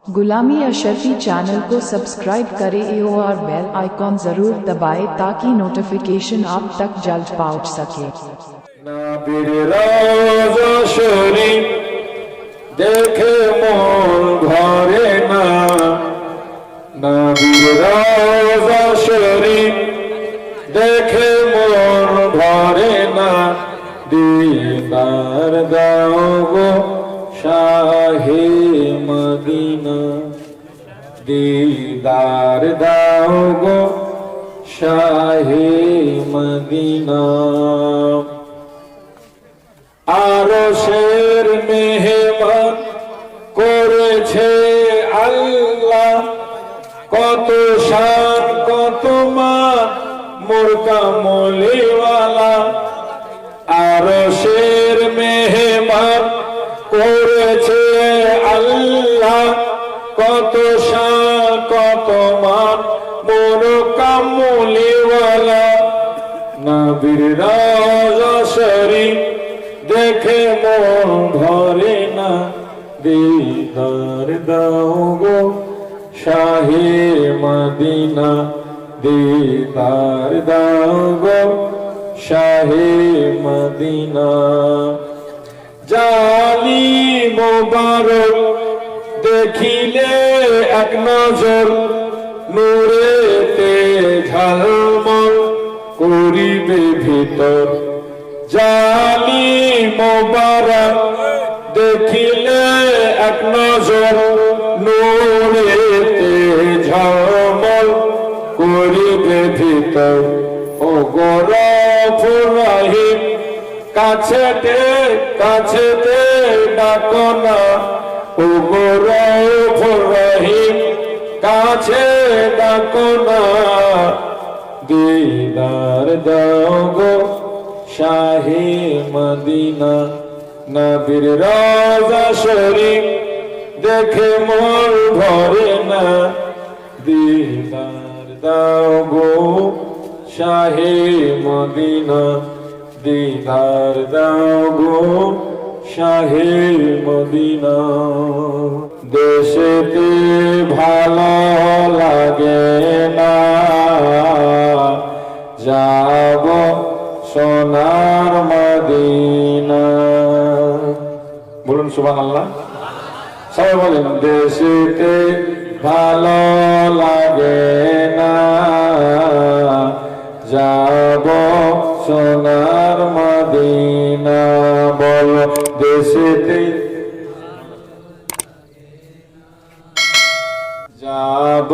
गुलामी अशरफी चैनल को सब्सक्राइब करें और बेल आइकॉन जरूर दबाएं ताकि नोटिफिकेशन आप तक जल्द पहुंच सके। नबीर रोज़ा शरीफ देखे मन भरे ना, नबीर रोज़ा शरीफ देखे मन भरे ना, दीदार दाओ गो शाहे मदीना, दीदार दाओ गो शाहे मदीना। আরশের মেহমান করেছে আল্লাহ, কত শান কত মান মোর কামলিওয়ালা। আরশের মেহমান করেছে আল্লাহ, কত শান কত মান মোর কামলিওয়ালা। নবীর রওজা শরীফ देखे मन भरे ना, दीदार दाओ गो शाहे मदीना, दीदार दाओ गो शाहे मदीना। जाली मुबारक देखिले एक नजर, नूरेते ঝলমল করিবে ভিতর। জালি মোবারক দেখিলে এক নজর, নূরেতে ঝলমল করিবে ভিতর। ও গো রব্বুর রহিম কাছেতে কাছেতে ডাকো না, ও গো রব্বুর রহিম কাছে ডাকো না, দীদার দাও গো শাহে মদিনা। নবীর রওজা শরীফ দেখে মন ভরে না, দীদার দাও গো শাহে মদিনা, দীদার দাও গো শাহে মদিনা। দেশেতে ভালো লাগে না, যাব সোনার মদিনা। বলুন সুবহানাল্লাহ। সবাই বলেন দেশেতে ভালো লাগে না, যাব সোনার মদিনা। বল দেশেতে যাব।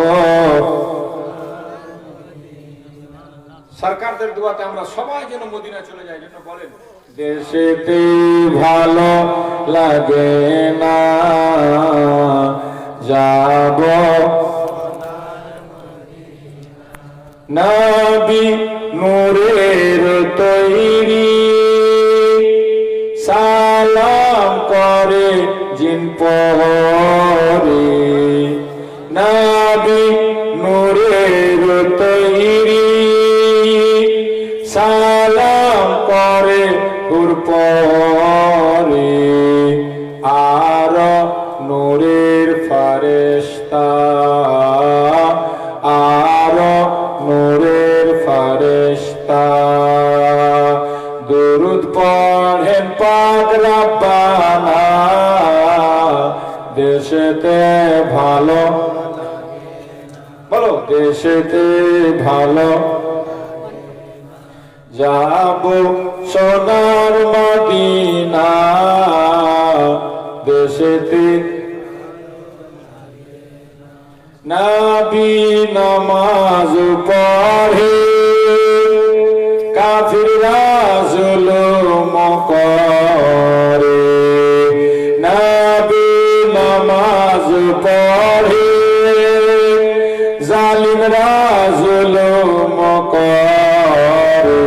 সরকারদের দোয়াতে আমরা সবাই যেন মদিনা চলে যাই, যেন বলেন দেশেতে ভালো লাগে না, যাব নবী নূরের তৈরি, সালাম করে জিন পরে। নবী নূরের তৈরি, সালাম করে হুর পরে। আর নূরের ফারেশতা, আর নূরের ফারেশতা, দুরূদ পড়েন পাক রব্বানা। দেশেতে ভালো, বলো দেশেতে ভালো, যাব সোনার মদিনা। দেশেতে নবী নামাজ পড়ে, কাফিররা জুলুম করে। নবী নামাজ পড়ে, জালিমরা জুলুম করে।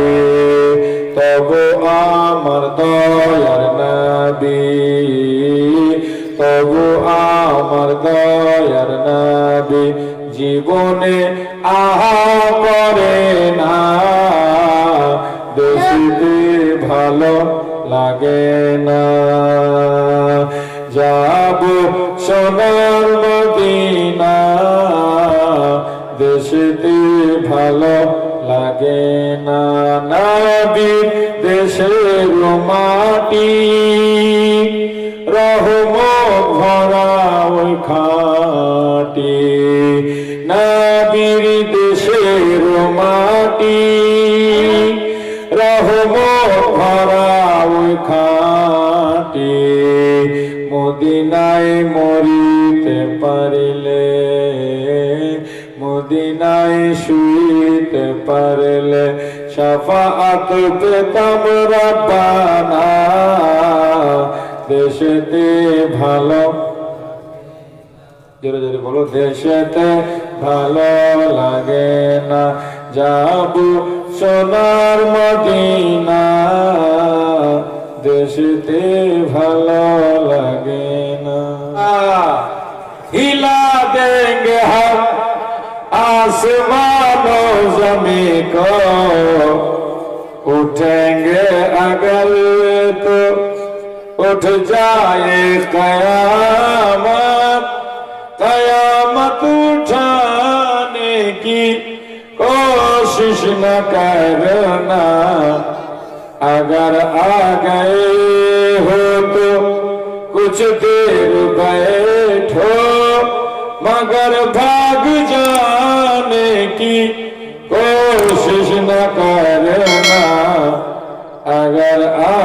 তবু আমার দয়ার নবী, তবু আমার দয়ার নবী জীবনে আহা করে না। দেশে ভালো লাগে না, যাব সোনার মদিনা। দেশেতে ভালো লাগে না, নবীর দেশের মাটি রহমত ভরা ওই খাঁটি, নবীর দেশের মাটি রহমত ভরা ওই খাঁটি। মদিনায় মরিতে পারিলে, মদিনায় শুইতে পারলে শাফাআত পেতাম রব্বানা। দেশেতে ভালো, জোরে জোরে বলো, দেশেতে ভালো লাগে না, যাব সোনার মদিনা। দেশেতে ভালো লাগে না। हिला देंगे हम आसमानों ज़मीं को, उठेंगे अगर तो उठ जाए कयामत, कयामत उठाने की कोशिश न करना। अगर आ गए हो तो कुछ देर बैठो, मगर भाग जाने की कोशिश न करना। अगर आ